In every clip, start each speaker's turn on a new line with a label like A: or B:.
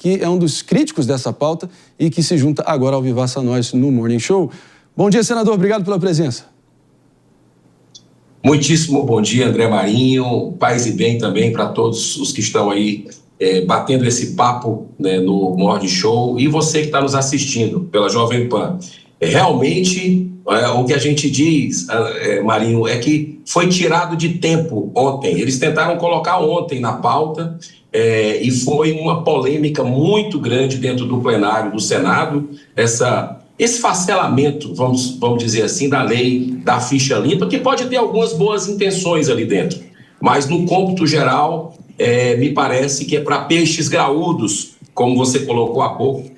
A: que é um dos críticos dessa pauta e que se junta agora ao Vivaça Nós no Morning Show. Bom dia, senador. Obrigado pela presença.
B: Muitíssimo bom dia, André Marinho. Paz e bem também para todos os que estão aí batendo esse papo, né, no Morning Show, e você que está nos assistindo pela Jovem Pan. Realmente, o que a gente diz, Marinho, é que foi tirado de tempo ontem. Eles tentaram colocar ontem na pauta e foi uma polêmica muito grande dentro do plenário do Senado, esse facelamento, vamos dizer assim, da lei da ficha limpa, que pode ter algumas boas intenções ali dentro, mas no cômputo geral, me parece que é para peixes graúdos, como você colocou há pouco,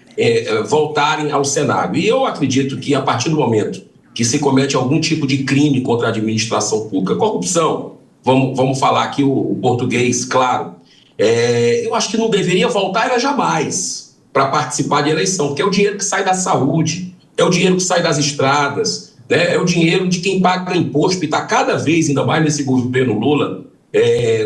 B: voltarem ao cenário. E eu acredito que a partir do momento que se comete algum tipo de crime contra a administração pública, corrupção, vamos falar aqui o português, claro, eu acho que não deveria voltar era jamais para participar de eleição, porque é o dinheiro que sai da saúde, é o dinheiro que sai das estradas, né? É o dinheiro de quem paga imposto, e está cada vez, ainda mais nesse governo Lula,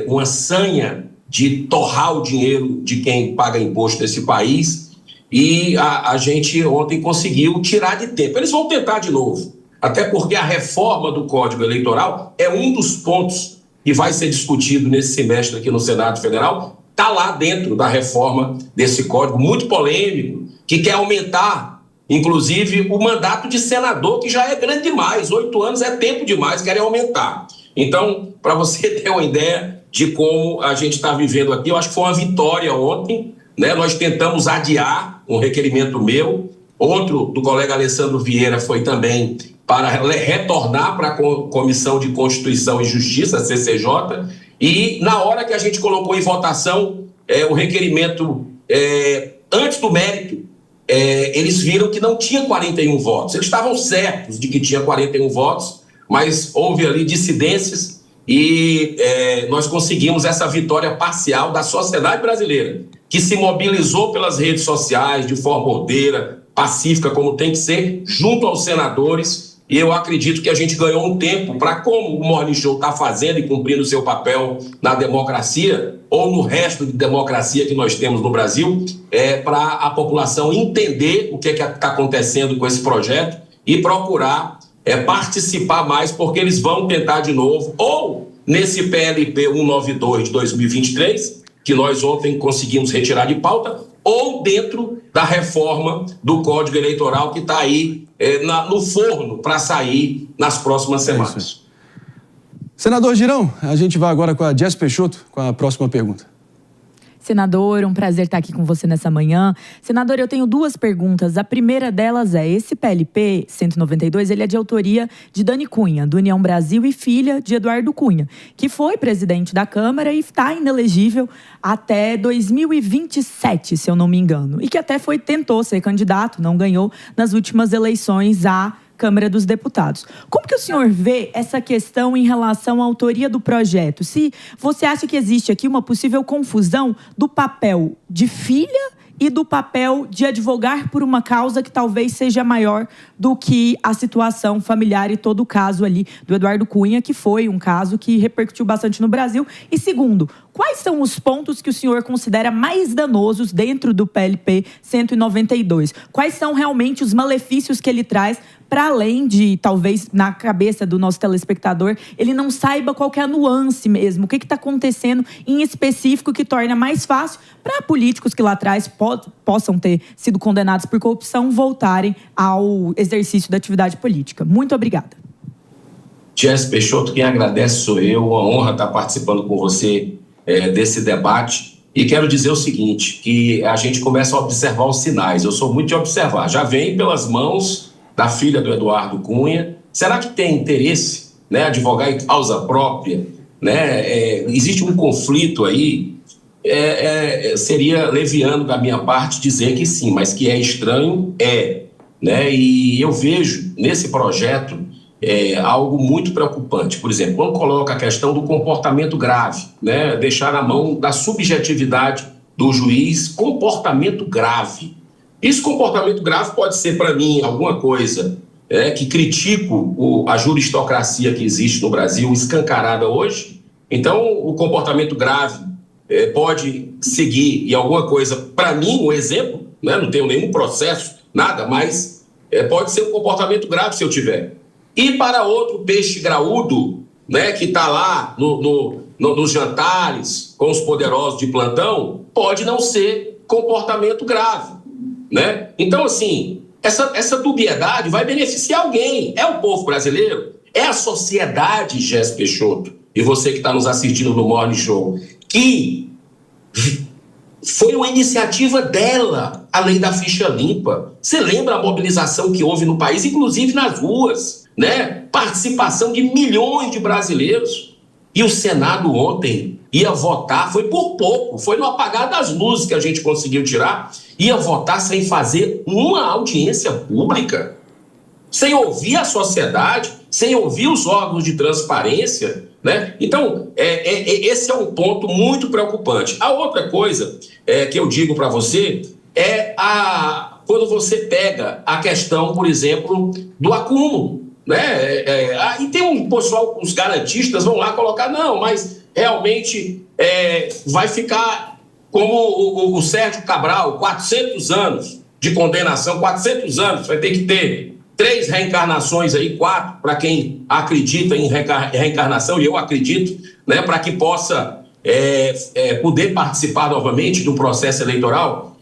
B: uma sanha de torrar o dinheiro de quem paga imposto nesse país, e a gente ontem conseguiu tirar de tempo. Eles vão tentar de novo, até porque a reforma do Código Eleitoral é um dos pontos que vai ser discutido nesse semestre aqui no Senado Federal, está lá dentro da reforma desse código, muito polêmico, que quer aumentar, inclusive, o mandato de senador, que já é grande demais, 8 anos é tempo demais, querem aumentar. Então, para você ter uma ideia de como a gente está vivendo aqui, eu acho que foi uma vitória ontem, né? Nós tentamos adiar um requerimento meu, outro do colega Alessandro Vieira foi também para retornar para a Comissão de Constituição e Justiça, CCJ, e na hora que a gente colocou em votação o requerimento antes do mérito, eles viram que não tinha 41 votos. Eles estavam certos de que tinha 41 votos, mas houve ali dissidências e nós conseguimos essa vitória parcial da sociedade brasileira, que se mobilizou pelas redes sociais de forma ordeira, pacífica, como tem que ser, junto aos senadores. E eu acredito que a gente ganhou um tempo para, como o Morning Show está fazendo e cumprindo o seu papel na democracia, ou no resto de democracia que nós temos no Brasil, para a população entender o que está acontecendo com esse projeto e procurar participar mais, porque eles vão tentar de novo, ou nesse PLP 192 de 2023, que nós ontem conseguimos retirar de pauta, ou dentro da reforma do Código Eleitoral que está aí no forno para sair nas próximas semanas.
A: Senador Girão, a gente vai agora com a Jess Peixoto com a próxima pergunta.
C: Senador, um prazer estar aqui com você nessa manhã. Senador, eu tenho 2 perguntas. A primeira delas esse PLP 192, ele é de autoria de Dani Cunha, do União Brasil, e filha de Eduardo Cunha, que foi presidente da Câmara e está inelegível até 2027, se eu não me engano. E que até tentou ser candidato, não ganhou nas últimas eleições à Câmara dos Deputados. Como que o senhor vê essa questão em relação à autoria do projeto? Se você acha que existe aqui uma possível confusão do papel de filha e do papel de advogar por uma causa que talvez seja maior do que a situação familiar e todo o caso ali do Eduardo Cunha, que foi um caso que repercutiu bastante no Brasil. E segundo, quais são os pontos que o senhor considera mais danosos dentro do PLP 192? Quais são realmente os malefícios que ele traz, para além de, talvez, na cabeça do nosso telespectador, ele não saiba qual que é a nuance mesmo, o que está acontecendo em específico que torna mais fácil para políticos que lá atrás possam ter sido condenados por corrupção voltarem ao exercício da atividade política. Muito obrigada.
B: Jess Peixoto, quem agradece sou eu, uma honra estar participando com você desse debate. E quero dizer o seguinte, que a gente começa a observar os sinais. Eu sou muito de observar. Já vem pelas mãos da filha do Eduardo Cunha. Será que tem interesse, né, advogar em causa própria? Né? Existe um conflito aí. Seria leviano da minha parte dizer que sim, mas que é estranho, né? E eu vejo nesse projeto algo muito preocupante. Por exemplo, quando coloca a questão do comportamento grave, né? Deixar na mão da subjetividade do juiz, comportamento grave. Esse comportamento grave pode ser, para mim, alguma coisa que critico a juristocracia que existe no Brasil, escancarada hoje. Então, o comportamento grave pode seguir e alguma coisa, para mim, um exemplo, né, não tenho nenhum processo, nada, mas pode ser um comportamento grave se eu tiver. E para outro peixe graúdo, né, que está lá nos jantares com os poderosos de plantão, pode não ser comportamento grave, né? Então, assim, essa dubiedade vai beneficiar alguém. É o povo brasileiro, é a sociedade, Jéssica Peixoto, e você que está nos assistindo no Morning Show, que foi uma iniciativa dela, a lei da ficha limpa. Você lembra a mobilização que houve no país, inclusive nas ruas, né? Participação de milhões de brasileiros. E o Senado ontem ia votar, foi por pouco, foi no apagar das luzes que a gente conseguiu tirar, ia votar sem fazer uma audiência pública, sem ouvir a sociedade, sem ouvir os órgãos de transparência, né? Então, esse é um ponto muito preocupante. A outra coisa que eu digo para você é quando você pega a questão, por exemplo, do acúmulo, né? E tem um pessoal, os garantistas vão lá colocar, não, mas realmente vai ficar como o Sérgio Cabral, 400 anos de condenação, 400 anos, vai ter que ter 3 reencarnações aí, 4, para quem acredita em reencarnação, e eu acredito, né, para que possa poder participar novamente de um processo eleitoral.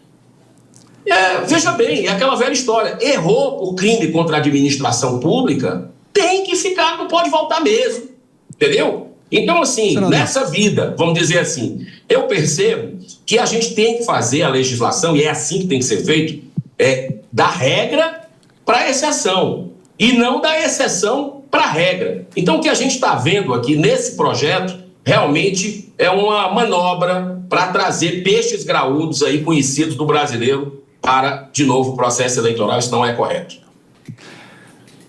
B: Veja bem, é aquela velha história, errou por crime contra a administração pública, tem que ficar, não pode voltar mesmo, entendeu? Então, assim, nessa vida, vamos dizer assim, eu percebo que a gente tem que fazer a legislação, e é assim que tem que ser feito, da regra para a exceção, e não da exceção para a regra. Então, o que a gente está vendo aqui nesse projeto realmente é uma manobra para trazer peixes graúdos aí conhecidos do brasileiro para, de novo, o processo eleitoral. Isso não é correto.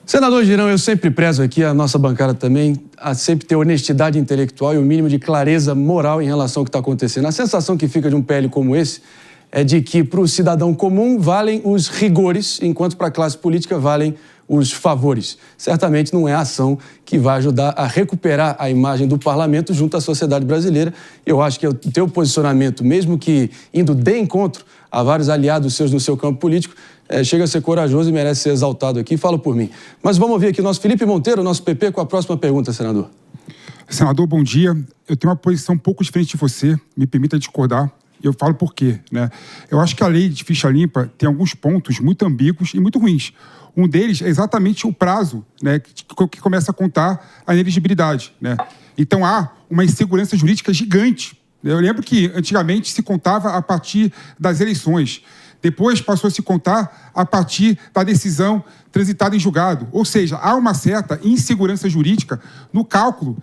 A: Senador Girão, eu sempre prezo aqui, a nossa bancada também, a sempre ter honestidade intelectual e o mínimo de clareza moral em relação ao que está acontecendo. A sensação que fica de um PL como esse é de que para o cidadão comum valem os rigores, enquanto para a classe política valem os favores. Certamente não é a ação que vai ajudar a recuperar a imagem do parlamento junto à sociedade brasileira. Eu acho que o teu posicionamento, mesmo que indo de encontro a vários aliados seus no seu campo político, chega a ser corajoso e merece ser exaltado aqui. Fala por mim. Mas vamos ouvir aqui o nosso Felipe Monteiro, nosso PP, com a próxima pergunta, senador.
D: Senador, bom dia. Eu tenho uma posição um pouco diferente de você, me permita discordar. Eu falo por quê, né? Eu acho que a lei de ficha limpa tem alguns pontos muito ambíguos e muito ruins. Um deles é exatamente o prazo, né, que começa a contar a inelegibilidade, né? Então há uma insegurança jurídica gigante. Eu lembro que antigamente se contava a partir das eleições. Depois passou a se contar a partir da decisão transitada em julgado. Ou seja, há uma certa insegurança jurídica no cálculo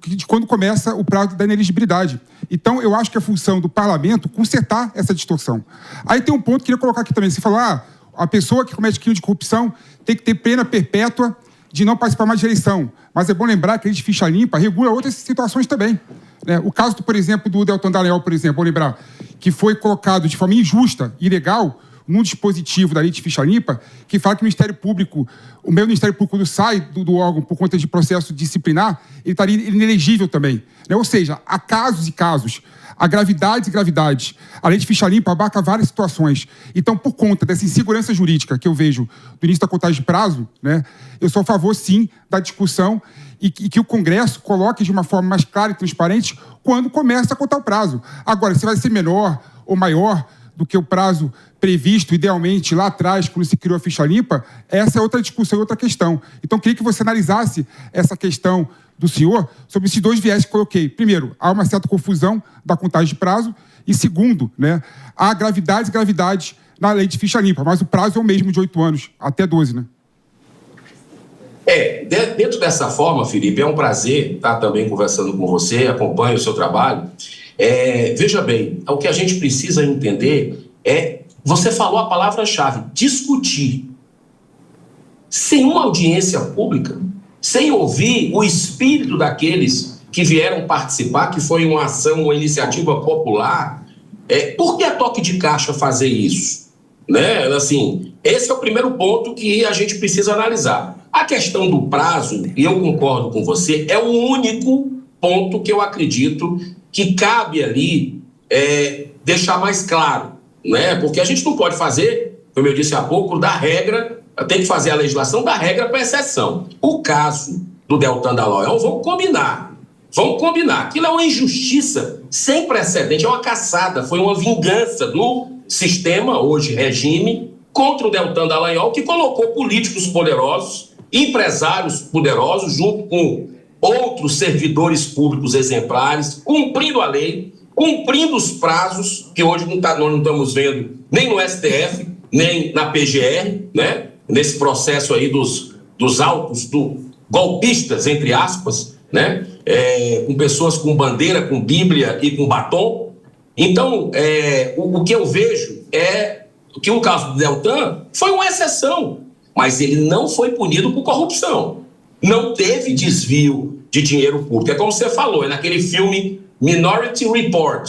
D: de quando começa o prazo da inelegibilidade. Então, eu acho que é função do parlamento consertar essa distorção. Aí tem um ponto que eu queria colocar aqui também. Você falou, a pessoa que comete crime de corrupção tem que ter pena perpétua de não participar mais de eleição. Mas é bom lembrar que a lei de ficha limpa regula outras situações também, né? O caso, por exemplo, do Deltan Dallagnol, por exemplo, vou lembrar, que foi colocado de forma injusta e ilegal num dispositivo da lei de ficha limpa que fala que o Ministério Público, o meu Ministério Público, quando sai do órgão por conta de processo disciplinar, ele estaria inelegível também, né? Ou seja, há casos e casos, há gravidades e gravidades. A lei de ficha limpa abarca várias situações. Então, por conta dessa insegurança jurídica que eu vejo do início da contagem de prazo, né, eu sou a favor, sim, da discussão e que o Congresso coloque de uma forma mais clara e transparente quando começa a contar o prazo. Agora, se vai ser menor ou maior do que o prazo previsto, idealmente, lá atrás, quando se criou a ficha limpa, essa é outra discussão, outra questão. Então, queria que você analisasse essa questão do senhor sobre esses dois viés que coloquei. Primeiro, há uma certa confusão da contagem de prazo e, segundo, né, há gravidades e gravidades na lei de ficha limpa, mas o prazo é o mesmo de 8 anos, até 12, né?
B: Dentro dessa forma, Felipe, é um prazer estar também conversando com você, acompanho o seu trabalho. Veja bem, o que a gente precisa entender você falou a palavra-chave, discutir. Sem uma audiência pública, sem ouvir o espírito daqueles que vieram participar, que foi uma ação, uma iniciativa popular, por que a toque de caixa fazer isso? Né? Assim, esse é o primeiro ponto que a gente precisa analisar. A questão do prazo, e eu concordo com você, é o único ponto que eu acredito que cabe ali deixar mais claro, né? Porque a gente não pode fazer, como eu disse há pouco, da regra, tem que fazer a legislação da regra para exceção. O caso do Deltan Dallagnol, vamos combinar, aquilo é uma injustiça sem precedente, é uma caçada, foi uma vingança do sistema, hoje regime, contra o Deltan Dallagnol, que colocou políticos poderosos, empresários poderosos, junto com outros servidores públicos exemplares, cumprindo a lei, cumprindo os prazos, que hoje nós não estamos vendo nem no STF, nem na PGR, né? Nesse processo aí dos autos golpistas, entre aspas, né? Com pessoas com bandeira, com bíblia e com batom. Então, o que eu vejo é que o caso do Deltan foi uma exceção, mas ele não foi punido por corrupção. Não teve desvio de dinheiro público. É como você falou, é naquele filme Minority Report,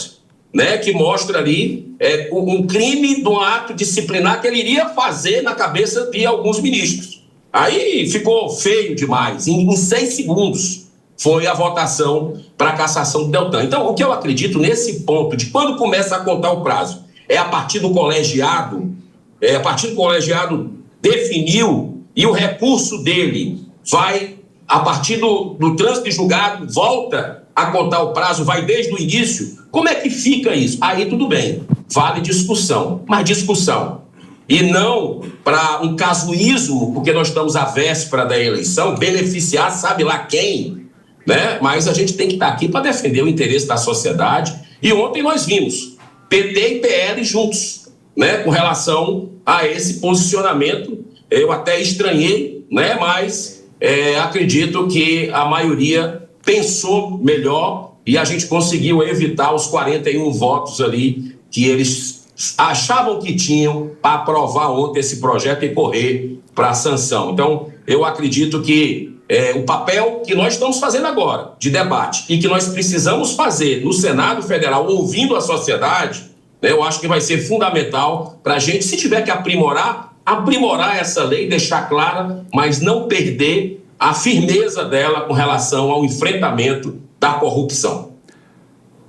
B: né, que mostra ali um crime de um ato disciplinar que ele iria fazer na cabeça de alguns ministros. Aí ficou feio demais. Em 6 segundos foi a votação para a cassação do Deltan. Então, o que eu acredito nesse ponto de quando começa a contar o prazo, é a partir do colegiado, definiu e o recurso dele vai, a partir do trânsito de julgado, volta a contar o prazo, vai desde o início. Como é que fica isso? Aí tudo bem, vale discussão, mas discussão. E não para um casuísmo, porque nós estamos à véspera da eleição, beneficiar sabe lá quem, né? Mas a gente tem que estar aqui para defender o interesse da sociedade. E ontem nós vimos PT e PL juntos, né? Com relação a esse posicionamento. Eu até estranhei, né? Mas acredito que a maioria pensou melhor e a gente conseguiu evitar os 41 votos ali que eles achavam que tinham para aprovar ontem esse projeto e correr para a sanção. Então, eu acredito que o papel que nós estamos fazendo agora, de debate, e que nós precisamos fazer no Senado Federal, ouvindo a sociedade, né, eu acho que vai ser fundamental para a gente, se tiver que aprimorar essa lei, deixar clara, mas não perder a firmeza dela com relação ao enfrentamento da corrupção.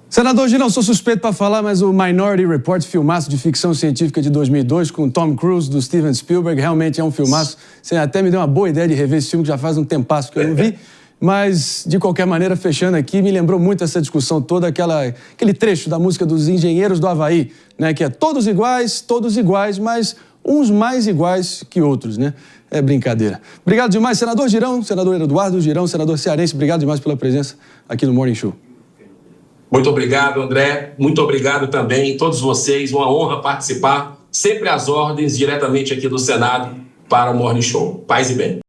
A: Senador Girão, sou suspeito para falar, mas o Minority Report, filmaço de ficção científica de 2002, com Tom Cruise, do Steven Spielberg, realmente é um filmaço. Você até me deu uma boa ideia de rever esse filme, que já faz um tempasso que eu não vi. Mas, de qualquer maneira, fechando aqui, me lembrou muito essa discussão toda, aquele trecho da música dos Engenheiros do Havaí, né, que é todos iguais, mas uns mais iguais que outros, né? É brincadeira. Obrigado demais, senador Girão, senador Eduardo Girão, senador cearense, obrigado demais pela presença aqui no Morning Show.
B: Muito obrigado, André. Muito obrigado também a todos vocês. Uma honra participar, sempre às ordens, diretamente aqui do Senado para o Morning Show. Paz e bem.